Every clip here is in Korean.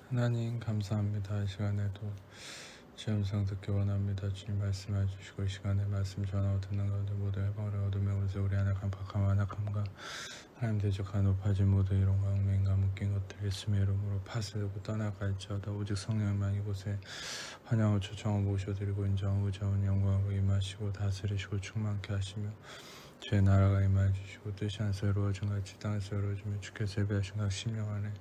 하나님 감사합니다. 이 시간에도 주 음성 듣기 원합니다. 주님 말씀해 주시고 이 시간에 말씀 전하고 듣는 가운데 모두 해방을 얻으며 오세 우리 안에 강팍함 안악함과 하나님 대적한 높아진 모두 이론과 얽매인과 묶인 것들 예수님의 이름으로 파쇄되고 떠나갈지어다. 오직 성령만 이곳에 환영을 초청하고 모셔드리고 인정하고 자원 영광으로 임하시고 다스리시고 충만케 하시며 주의 나라가 임하여 주시고 뜻이 안에서 이루어진 같이 땅에서 이루어지며 주께서 예배하신 각 심령 안에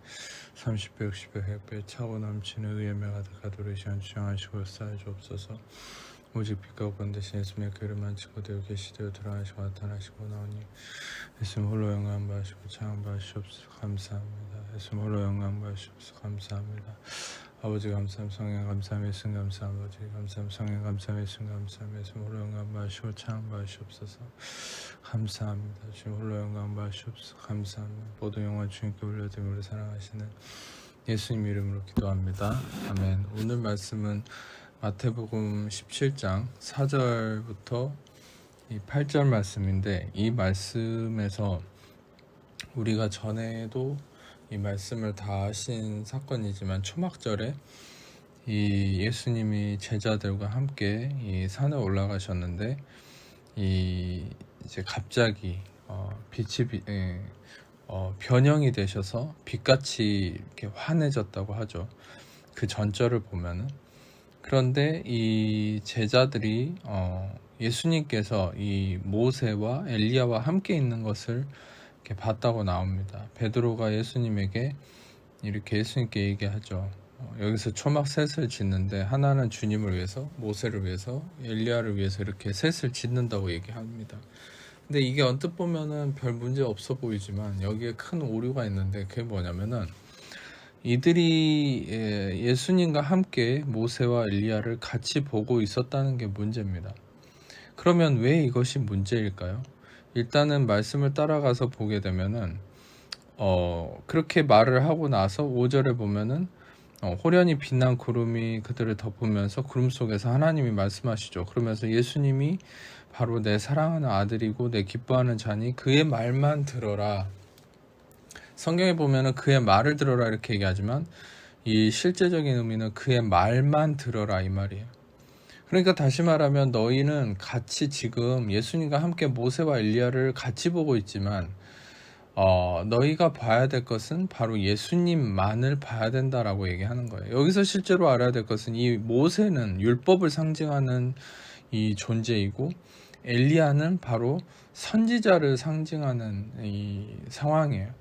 30배, 60배, 100배 차고 넘치는 의의 매가 가도록 이 시간 주장하시고 쌓여 주옵소서. 오직 빛과 본 대신 예수님의 교를 만지고 되어 계시되어 드러나시고 나타나시고 나오니 예수님 홀로 영광 받으시고 찬양 받으시옵소서. 감사합니다. 예수님 홀로 영광 받으시옵소서. 감사합니다. 아버지 감사함 성령 감사함 예수님 감사함 아버지 감사함 성령 감사함 예수님 감사함 예수님 홀로 영광 받으시고 찬양 받으시옵소서. 감사합니다. 주님 홀로 영광 받으시옵소서. 감사합니다. 모든 영광 주님께 올려드리며 우리 사랑하시는 예수님 이름으로 기도합니다. 아멘. 오늘 말씀은 마태복음 17장 4절부터 8절 말씀인데, 이 말씀에서 우리가 전에도 이 말씀을 다 하신 사건이지만 초막절에 이 예수님이 제자들과 함께 이 산에 올라가셨는데 이제 갑자기 빛이 변형이 되셔서 빛같이 이렇게 환해졌다고 하죠. 그 전절을 보면은. 그런데 이 제자들이 예수님께서 이 모세와 엘리야와 함께 있는 것을 이렇게 봤다고 나옵니다. 베드로가 예수님에게 이렇게 예수님께 얘기하죠. 여기서 초막 셋을 짓는데 하나는 주님을 위해서, 모세를 위해서, 엘리야를 위해서 이렇게 셋을 짓는다고 얘기합니다. 근데 이게 언뜻 보면은 별 문제 없어 보이지만 여기에 큰 오류가 있는데, 그게 뭐냐면은 이들이 예수님과 함께 모세와 엘리야를 같이 보고 있었다는 게 문제입니다. 그러면 왜 이것이 문제일까요? 일단은 말씀을 따라가서 보게 되면은 그렇게 말을 하고 나서 5절에 보면은 호련히 빛난 구름이 그들을 덮으면서 구름 속에서 하나님이 말씀하시죠. 그러면서 예수님이 바로 내 사랑하는 아들이고 내 기뻐하는 자니 그의 말만 들어라. 성경에 보면은 그의 말을 들어라 이렇게 얘기하지만 이 실제적인 의미는 그의 말만 들어라 이 말이에요. 그러니까 다시 말하면 너희는 같이 지금 예수님과 함께 모세와 엘리야를 같이 보고 있지만 너희가 봐야 될 것은 바로 예수님만을 봐야 된다라고 얘기하는 거예요. 여기서 실제로 알아야 될 것은 이 모세는 율법을 상징하는 이 존재이고 엘리야는 바로 선지자를 상징하는 이 상황이에요.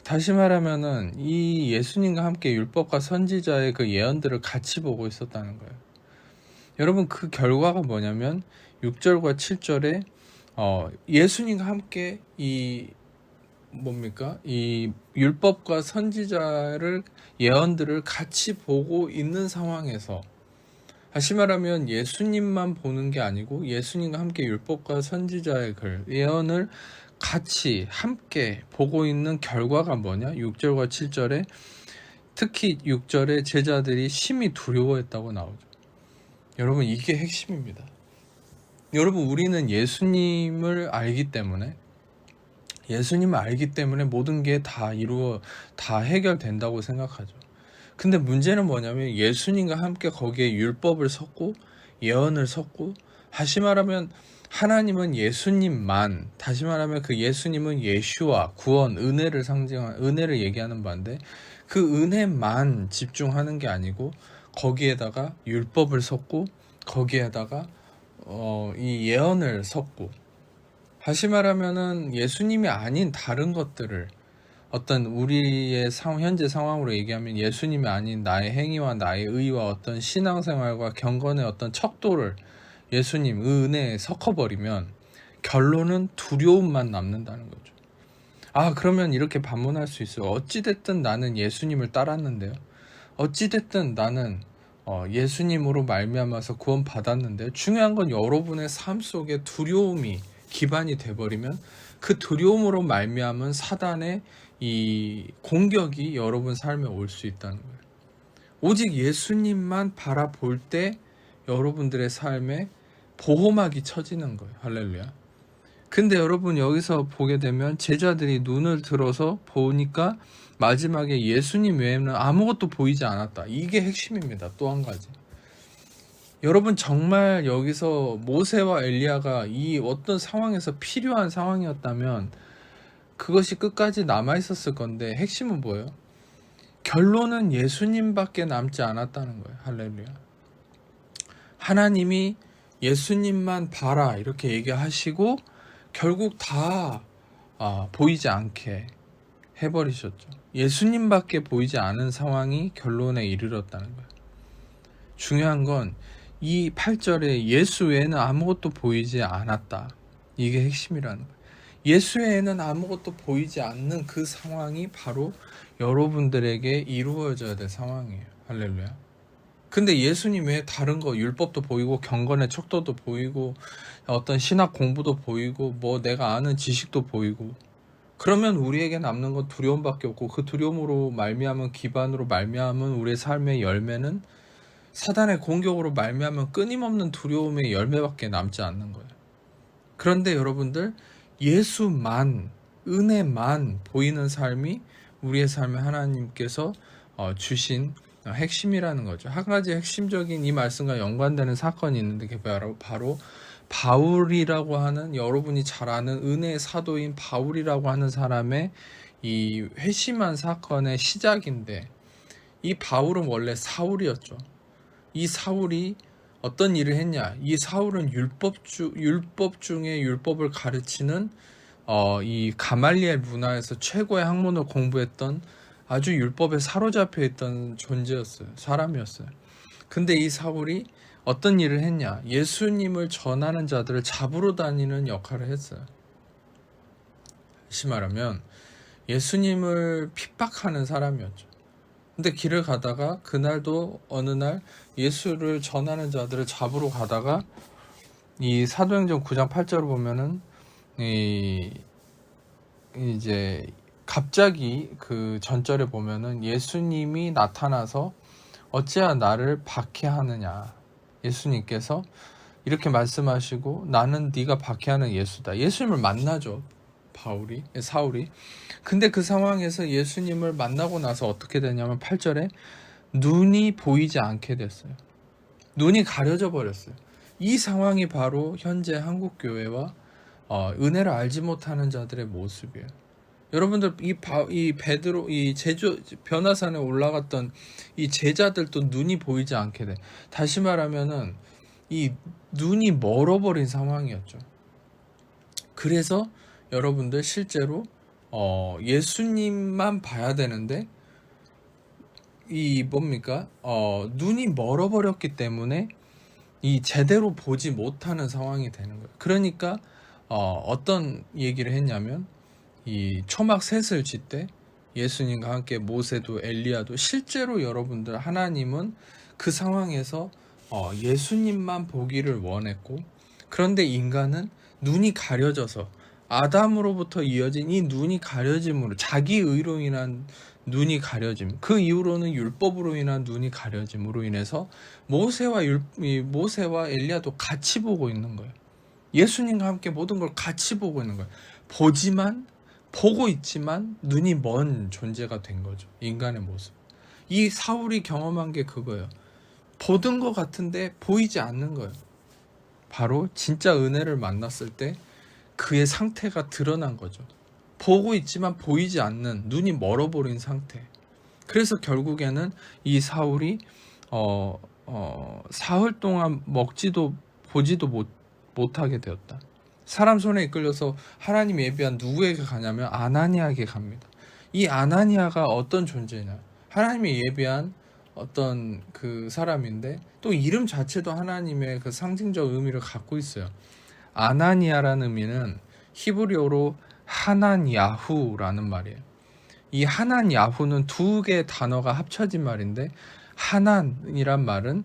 다시 말하면은 이 예수님과 함께 율법과 선지자의 그 예언들을 같이 보고 있었다는 거예요. 여러분, 그 결과가 뭐냐면 6절과 7절에 예수님과 함께 이 율법과 선지자를 예언들을 같이 보고 있는 상황에서, 다시 말하면 예수님만 보는 게 아니고 예수님과 함께 율법과 선지자의 글 예언을 같이 함께 보고 있는 결과가 뭐냐? 6절과 7절에, 특히 6절에 제자들이 심히 두려워했다고 나오죠. 여러분, 이게 핵심입니다. 여러분, 우리는 예수님을 알기 때문에 모든 게 다 해결된다고 생각하죠. 근데 문제는 뭐냐면 예수님과 함께 거기에 율법을 섞고 예언을 섞고, 다시 말하면 하나님은 예수님만, 다시 말하면 그 예수님은 예슈와 구원, 은혜를 얘기하는 바인데, 그 은혜만 집중하는 게 아니고 거기에다가 율법을 섞고 거기에다가 이 예언을 섞고, 다시 말하면은 예수님이 아닌 다른 것들을, 어떤 우리의 현재 상황으로 얘기하면 예수님이 아닌 나의 행위와 나의 의와 어떤 신앙생활과 경건의 어떤 척도를 예수님, 은혜에 섞어버리면 결론은 두려움만 남는다는 거죠. 그러면 이렇게 반문할 수 있어요. 어찌됐든 나는 예수님을 따랐는데요. 어찌됐든 나는 예수님으로 말미암아서 구원 받았는데, 중요한 건 여러분의 삶 속에 두려움이 기반이 돼버리면 그 두려움으로 말미암은 사단의 이 공격이 여러분 삶에 올 수 있다는 거예요. 오직 예수님만 바라볼 때 여러분들의 삶에 보호막이 쳐지는 거예요. 할렐루야. 근데 여러분, 여기서 보게 되면 제자들이 눈을 들어서 보니까 마지막에 예수님 외에는 아무것도 보이지 않았다. 이게 핵심입니다. 또 한 가지. 여러분 정말 여기서 모세와 엘리야가 이 어떤 상황에서 필요한 상황이었다면 그것이 끝까지 남아 있었을 건데 핵심은 뭐예요? 결론은 예수님밖에 남지 않았다는 거예요. 할렐루야. 하나님이 예수님만 봐라 이렇게 얘기하시고 결국 다 보이지 않게 해버리셨죠. 예수님밖에 보이지 않은 상황이 결론에 이르렀다는 거예요. 중요한 건 이 8절에 예수 외에는 아무것도 보이지 않았다. 이게 핵심이라는 거예요. 예수 외에는 아무것도 보이지 않는 그 상황이 바로 여러분들에게 이루어져야 될 상황이에요. 할렐루야. 근데 예수님 외에 다른 거 율법도 보이고 경건의 척도도 보이고 어떤 신학 공부도 보이고 뭐 내가 아는 지식도 보이고 그러면 우리에게 남는 건 두려움밖에 없고 그 두려움으로 말미암은 기반으로 말미암은 우리의 삶의 열매는 사단의 공격으로 말미암은 끊임없는 두려움의 열매밖에 남지 않는 거예요. 그런데 여러분들 예수만 은혜만 보이는 삶이 우리의 삶에 하나님께서 주신 핵심이라는 거죠. 한 가지 핵심적인 이 말씀과 연관되는 사건이 있는데 그게 바로 바울이라고 하는 여러분이 잘 아는 은혜의 사도인 바울이라고 하는 사람의 이 회심한 사건의 시작인데 이 바울은 원래 사울이었죠. 이 사울이 어떤 일을 했냐? 이 사울은 율법 중에 율법을 가르치는 이 가말리엘 문화에서 최고의 학문을 공부했던 아주 율법에 사로잡혀 있던 존재였어요. 사람이었어요. 근데 이 사울이 어떤 일을 했냐? 예수님을 전하는 자들을 잡으러 다니는 역할을 했어요. 다시 말하면 예수님을 핍박하는 사람이었죠. 근데 길을 가다가 그날도 어느 날 예수를 전하는 자들을 잡으러 가다가 이 사도행전 9장 8절을 보면은 이제 갑자기 그 전절에 보면은 예수님이 나타나서 어찌하여 나를 박해하느냐. 예수님께서 이렇게 말씀하시고 나는 네가 박해하는 예수다. 예수님을 만나죠. 사울이. 근데 그 상황에서 예수님을 만나고 나서 어떻게 되냐면 8절에 눈이 보이지 않게 됐어요. 눈이 가려져 버렸어요. 이 상황이 바로 현재 한국교회와 은혜를 알지 못하는 자들의 모습이에요. 여러분들 이 베드로 이 제주 변화산에 올라갔던 이 제자들도 눈이 보이지 않게 돼. 다시 말하면은 이 눈이 멀어버린 상황이었죠. 그래서 여러분들 실제로 예수님만 봐야 되는데 이 뭡니까? 눈이 멀어버렸기 때문에 이 제대로 보지 못하는 상황이 되는 거예요. 그러니까 어떤 얘기를 했냐면 이 초막 셋을 질 때 예수님과 함께 모세도 엘리야도 실제로 여러분들 하나님은 그 상황에서 예수님만 보기를 원했고 그런데 인간은 눈이 가려져서 아담으로부터 이어진 이 눈이 가려짐으로 자기 의로 인한 눈이 가려짐 그 이후로는 율법으로 인한 눈이 가려짐으로 인해서 모세와 엘리야도 같이 보고 있는 거예요. 예수님과 함께 모든 걸 같이 보고 있는 거예요. 보고 있지만 눈이 먼 존재가 된 거죠. 인간의 모습. 이 사울이 경험한 게 그거예요. 보던 것 같은데 보이지 않는 거예요. 바로 진짜 은혜를 만났을 때 그의 상태가 드러난 거죠. 보고 있지만 보이지 않는 눈이 멀어버린 상태. 그래서 결국에는 이 사울이 사흘 동안 먹지도 보지도 못하게 되었다. 사람 손에 이끌려서 하나님 예비한 누구에게 가냐면 아나니아에게 갑니다. 이 아나니아가 어떤 존재냐? 하나님이 예비한 어떤 그 사람인데 또 이름 자체도 하나님의 그 상징적 의미를 갖고 있어요. 아나니아라는 의미는 히브리어로 하난야후라는 말이에요. 이 하난야후는 두 개의 단어가 합쳐진 말인데 하난이란 말은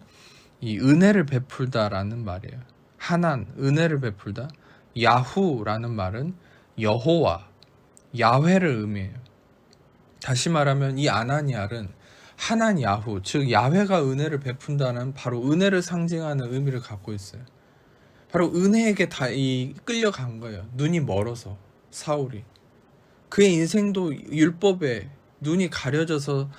이 은혜를 베풀다라는 말이에요. 하난, 은혜를 베풀다. 야후라는 말은 여호와, 야훼를 의미해요. 다시 말하면 이 아나니아는 하난 야후, 즉 야훼가 은혜를 베푼다는 바로 은혜를 상징하는 의미를 갖고 있어요. 바로 은혜에게 다 끌려간 거예요. 눈이 멀어서 사울이. 그의 인생도 율법에 눈이 가려져서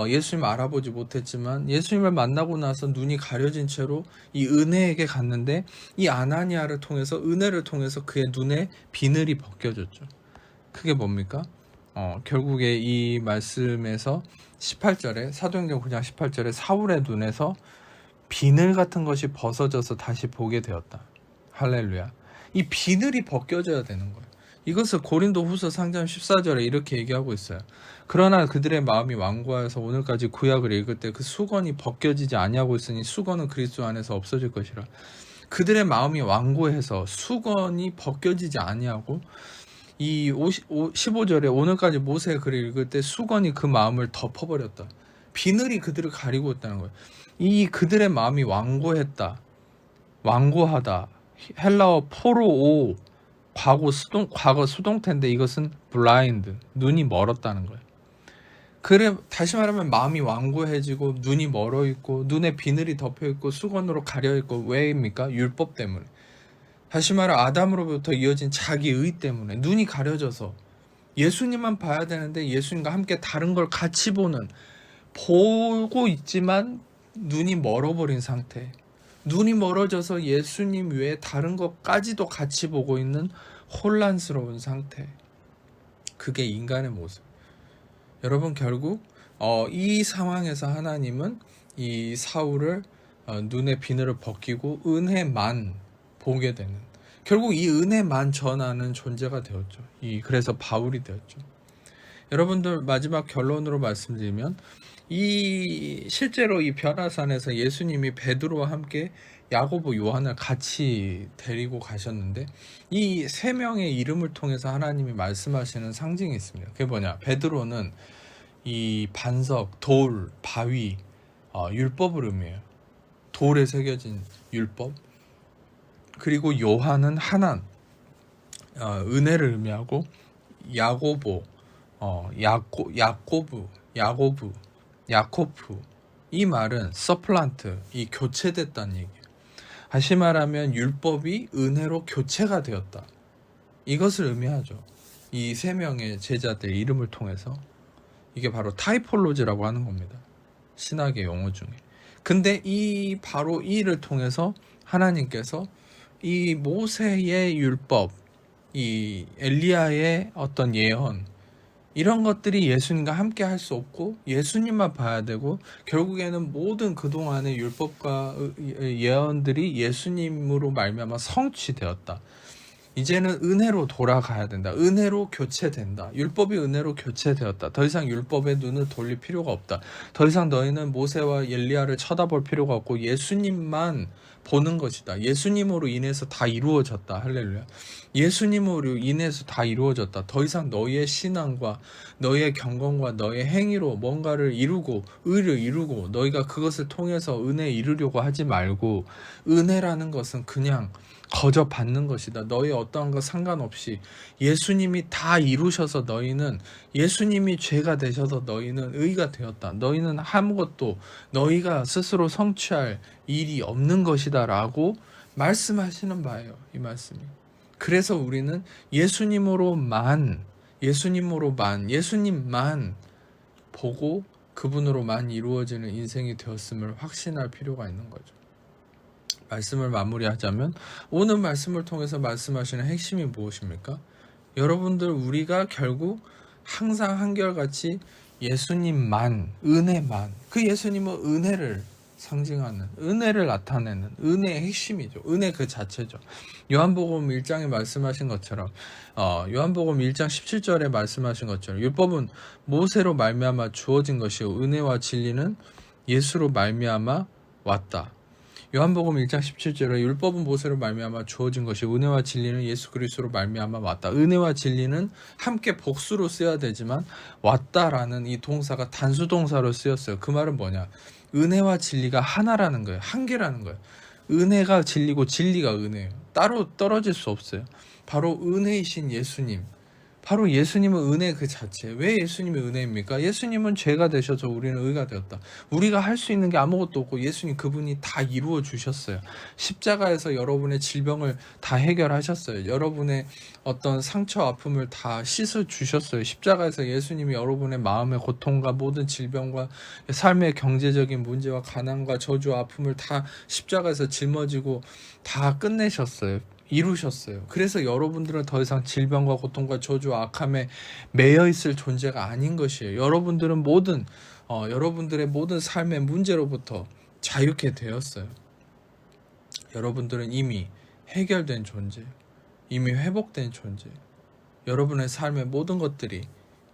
예수님 알아보지 못했지만 예수님을 만나고 나서 눈이 가려진 채로 이 은혜에게 갔는데 이 아나니아를 통해서 은혜를 통해서 그의 눈에 비늘이 벗겨졌죠. 그게 뭡니까? 결국에 이 말씀에서 18절에 사도행전 9장 18절에 사울의 눈에서 비늘 같은 것이 벗어져서 다시 보게 되었다. 할렐루야. 이 비늘이 벗겨져야 되는 거예요. 이것을 고린도 후서 3장 14절에 이렇게 얘기하고 있어요. 그러나 그들의 마음이 완고하여서 오늘까지 구약을 읽을 때 그 수건이 벗겨지지 아니하고 있으니 수건은 그리스도 안에서 없어질 것이라. 그들의 마음이 완고해서 수건이 벗겨지지 아니하고 이 15절에 오늘까지 모세의 글을 읽을 때 수건이 그 마음을 덮어버렸다. 비늘이 그들을 가리고 있다는 거예요. 이 그들의 마음이 완고했다. 완고하다. 헬라어 포로오 과거 수동태인데 이것은 블라인드, 눈이 멀었다는 거예요. 그래, 다시 말하면 마음이 완고해지고 눈이 멀어 있고 눈에 비늘이 덮여 있고 수건으로 가려 있고 왜입니까? 율법 때문에. 다시 말해 아담으로부터 이어진 자기 의 때문에 눈이 가려져서 예수님만 봐야 되는데 예수님과 함께 다른 걸 같이 보고 있지만 눈이 멀어버린 상태. 눈이 멀어져서 예수님 외에 다른 것까지도 같이 보고 있는 혼란스러운 상태. 그게 인간의 모습. 여러분 결국 이 상황에서 하나님은 이 사울을 눈의 비늘을 벗기고 은혜만 보게 되는, 결국 이 은혜만 전하는 존재가 되었죠. 그래서 바울이 되었죠. 여러분들 마지막 결론으로 말씀드리면 실제로 이 변화산에서 예수님이 베드로와 함께 야고보, 요한을 같이 데리고 가셨는데 이 세 명의 이름을 통해서 하나님이 말씀하시는 상징이 있습니다. 그게 뭐냐? 베드로는 이 반석, 돌, 바위, 율법을 의미해요. 돌에 새겨진 율법. 그리고 요한은 하난, 은혜를 의미하고 야고보, 야코프, 이 말은 서플란트, 이 교체됐다는 얘기예요. 다시 말하면 율법이 은혜로 교체가 되었다. 이것을 의미하죠. 이 세 명의 제자들의 이름을 통해서. 이게 바로 타이폴로지라고 하는 겁니다. 신학의 용어 중에. 근데 바로 이를 통해서 하나님께서 이 모세의 율법, 이 엘리야의 어떤 예언, 이런 것들이 예수님과 함께 할 수 없고 예수님만 봐야 되고 결국에는 모든 그동안의 율법과 예언들이 예수님으로 말미암아 성취되었다. 이제는 은혜로 돌아가야 된다. 은혜로 교체된다. 율법이 은혜로 교체되었다. 더 이상 율법에 눈을 돌릴 필요가 없다. 더 이상 너희는 모세와 엘리야를 쳐다볼 필요가 없고 예수님만 보는 것이다. 예수님으로 인해서 다 이루어졌다. 할렐루야. 예수님으로 인해서 다 이루어졌다. 더 이상 너희의 신앙과 너희의 경건과 너희의 행위로 뭔가를 이루고 의를 이루고 너희가 그것을 통해서 은혜에 이르려고 하지 말고 은혜라는 것은 그냥 거저 받는 것이다. 너희 어떠한 것 상관없이 예수님이 다 이루셔서 너희는, 예수님이 죄가 되셔서 너희는 의가 되었다. 너희는 아무것도 너희가 스스로 성취할 일이 없는 것이다 라고 말씀하시는 바예요. 이 말씀이. 그래서 우리는 예수님만 보고 그분으로만 이루어지는 인생이 되었음을 확신할 필요가 있는 거죠. 말씀을 마무리하자면 오늘 말씀을 통해서 말씀하시는 핵심이 무엇입니까? 여러분들, 우리가 결국 항상 한결같이 예수님만, 은혜만, 그 예수님은 은혜를 상징하는, 은혜를 나타내는 은혜의 핵심이죠. 은혜 그 자체죠. 요한복음 1장에 말씀하신 것처럼 요한복음 1장 17절에 말씀하신 것처럼 율법은 모세로 말미암아 주어진 것이요 은혜와 진리는 예수로 말미암아 왔다. 요한복음 1장 17절에 율법은 모세로 말미암아 주어진 것이 은혜와 진리는 예수 그리스도로 말미암아 왔다. 은혜와 진리는 함께 복수로 쓰여야 되지만 왔다라는 이 동사가 단수 동사로 쓰였어요. 그 말은 뭐냐? 은혜와 진리가 하나라는 거예요. 한 개라는 거예요. 은혜가 진리고 진리가 은혜예요. 따로 떨어질 수 없어요. 바로 은혜이신 예수님, 바로 예수님은 은혜 그 자체. 왜 예수님이 은혜입니까? 예수님은 죄가 되셔서 우리는 의가 되었다. 우리가 할 수 있는 게 아무것도 없고 예수님 그분이 다 이루어 주셨어요. 십자가에서 여러분의 질병을 다 해결하셨어요. 여러분의 어떤 상처 아픔을 다 씻어 주셨어요. 십자가에서 예수님이 여러분의 마음의 고통과 모든 질병과 삶의 경제적인 문제와 가난과 저주 아픔을 다 십자가에서 짊어지고 다 끝내셨어요. 이루셨어요. 그래서 여러분들은 더 이상 질병과 고통과 저주 악함에 매여 있을 존재가 아닌 것이에요. 여러분들은 여러분들의 모든 삶의 문제로부터 자유케 되었어요. 여러분들은 이미 해결된 존재, 이미 회복된 존재. 여러분의 삶의 모든 것들이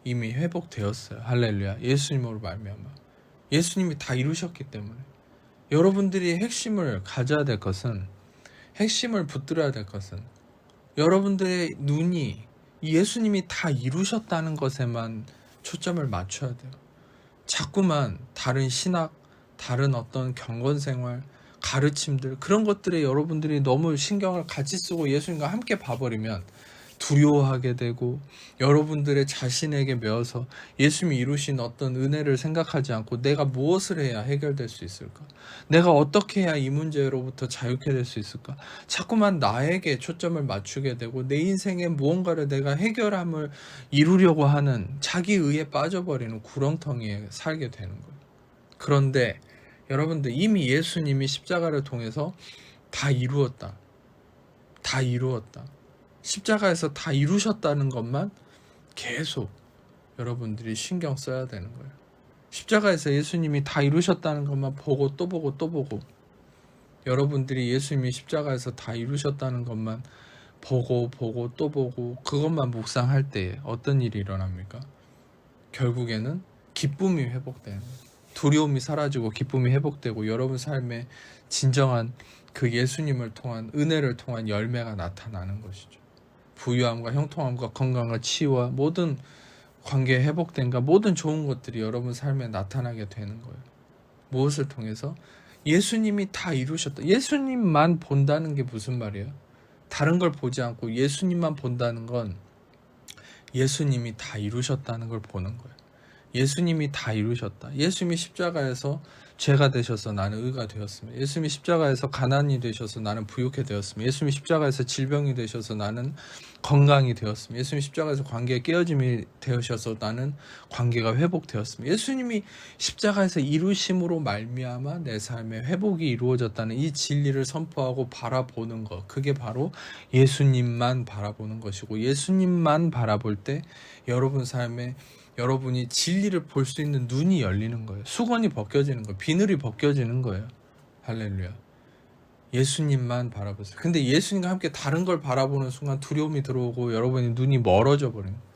이미 회복되었어요. 할렐루야. 예수님으로 말미암아. 예수님이 다 이루셨기 때문에. 여러분들이 핵심을 가져야 될 것은, 핵심을 붙들어야 될 것은 여러분들의 눈이 예수님이 다 이루셨다는 것에만 초점을 맞춰야 돼요. 자꾸만 다른 신학, 다른 어떤 경건생활, 가르침들 그런 것들에 여러분들이 너무 신경을 같이 쓰고 예수님과 함께 봐버리면 두려워하게 되고 여러분들의 자신에게 매어서 예수님이 이루신 어떤 은혜를 생각하지 않고 내가 무엇을 해야 해결될 수 있을까? 내가 어떻게 해야 이 문제로부터 자유케 될 수 있을까? 자꾸만 나에게 초점을 맞추게 되고 내 인생에 무언가를 내가 해결함을 이루려고 하는 자기 의에 빠져버리는 구렁텅이에 살게 되는 거예요. 그런데 여러분들 이미 예수님이 십자가를 통해서 다 이루었다. 다 이루었다. 십자가에서 다 이루셨다는 것만 계속 여러분들이 신경 써야 되는 거예요. 십자가에서 예수님이 다 이루셨다는 것만 보고 또 보고 또 보고 여러분들이 예수님이 십자가에서 다 이루셨다는 것만 보고 또 보고 그것만 묵상할 때에 어떤 일이 일어납니까? 결국에는 기쁨이 회복되는 거예요. 두려움이 사라지고 기쁨이 회복되고 여러분 삶에 진정한 그 예수님을 통한 은혜를 통한 열매가 나타나는 것이죠. 부유함과 형통함과 건강과 치유와 모든 관계 회복된과 모든 좋은 것들이 여러분 삶에 나타나게 되는 거예요. 무엇을 통해서? 예수님이 다 이루셨다. 예수님만 본다는 게 무슨 말이에요? 다른 걸 보지 않고 예수님만 본다는 건 예수님이 다 이루셨다는 걸 보는 거예요. 예수님이 다 이루셨다. 예수님이 십자가에서 죄가 되셔서 나는 의가 되었습니다. 예수님이 십자가에서 가난이 되셔서 나는 부유케 되었습니다. 예수님이 십자가에서 질병이 되셔서 나는 건강이 되었습니다. 예수님이 십자가에서 관계에 깨어짐이 되셔서 나는 관계가 회복되었습니다. 예수님이 십자가에서 이루심으로 말미암아 내 삶의 회복이 이루어졌다는 이 진리를 선포하고 바라보는 것, 그게 바로 예수님만 바라보는 것이고 예수님만 바라볼 때 여러분 삶에 여러분이 진리를 볼 수 있는 눈이 열리는 거예요. 수건이 벗겨지는 거예요. 비늘이 벗겨지는 거예요. 할렐루야. 예수님만 바라보세요. 근데 예수님과 함께 다른 걸 바라보는 순간 두려움이 들어오고 여러분의 눈이 멀어져 버리는 거예요.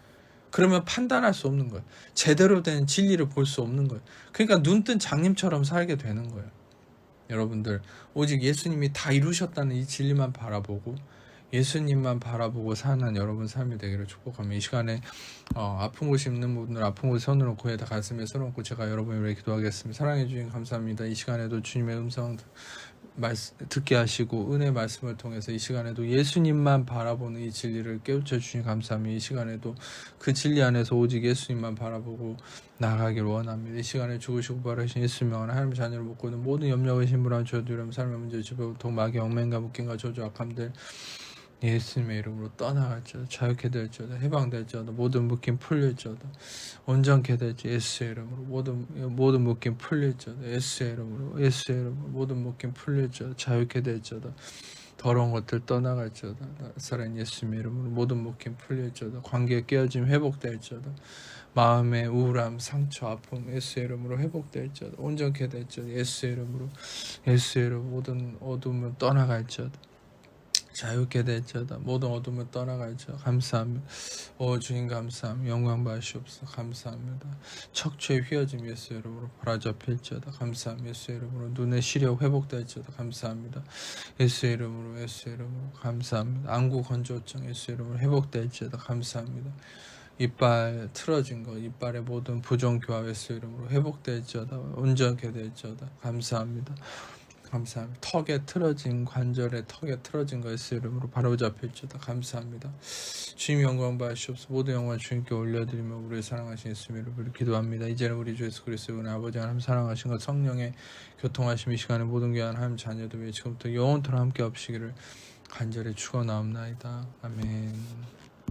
그러면 판단할 수 없는 거예요. 제대로 된 진리를 볼 수 없는 거예요. 그러니까 눈뜬 장님처럼 살게 되는 거예요. 여러분들 오직 예수님이 다 이루셨다는 이 진리만 바라보고 예수님만 바라보고 사는 여러분 삶이 되기를 축복합니다. 이 시간에 아픈 곳이 있는 분들 아픈 곳에 손을 놓고 에다 가슴에 손을 놓고 제가 여러분을 위해 기도하겠습니다. 사랑해 주님 감사합니다. 이 시간에도 주님의 음성 듣게 하시고 은혜 말씀을 통해서 이 시간에도 예수님만 바라보는 이 진리를 깨우쳐 주시니 감사합니다. 이 시간에도 그 진리 안에서 오직 예수님만 바라보고 나아가길 원합니다. 이 시간에 죽으시고 부활하신 예수님 안에 하나님의 자녀를 묻고 있는 모든 염려와 신부랑 저주름 삶의 문제 지배고통 마귀 엉맹과 묶임과 저주 악함들 예수님의 이름으로 떠나갈지어다. 자유케 될지어다. 해방될지어다. 모든 묶임 풀릴지어다. 온전케 될지 예수의 이름으로 모든 묶임 풀릴지어다. 예수의 이름으로 모든 묶임 풀릴지어다. 자유케 될지어다. 더러운 것들 떠나갈지어다. 살아있는 예수님의 이름으로 모든 묶임 풀릴지어다. 관계의 깨어짐 회복될지어다. 마음의 우울함, 상처, 아픔 예수의 이름으로 회복될지어다. 온전케 될지어다. 예수의 이름으로 모든 어둠은 떠나갈지어다. 자유케 될지어다. 모든 어둠을 떠나갈지어다. 감사합니다. 주님 감사합니다. 영광 받으시옵소서. 감사합니다. 척추의 휘어짐 예수의 이름으로 바라잡힐지어다. 감사합니다. 예수의 이름으로 눈의 시력 회복될지어다. 감사합니다. 예수의 이름으로 감사합니다. 안구 건조증 예수의 이름으로 회복될지어다. 감사합니다. 이빨 틀어진 것, 이빨의 모든 부종교화 예수의 이름으로 회복될지어다. 온전케 될지어다. 감사합니다. 감사합니다. 턱에 틀어진 관절에 턱에 틀어진 거 예수 이름으로 바로 잡혀있다. 감사합니다. 주님 영광 받으시옵소서. 모든 영광 주님께 올려드리며 우리의 사랑하신 예수 이름으로 기도합니다. 이제는 우리 주 예수 그리스도의 은혜 아버지 하나님 사랑하신 것 성령의 교통하심 이 시간에 모든 귀한 하나님 자녀들 위해 지금부터 영원토록 함께 없으시기를 간절히 축원하옵나이다. 아멘.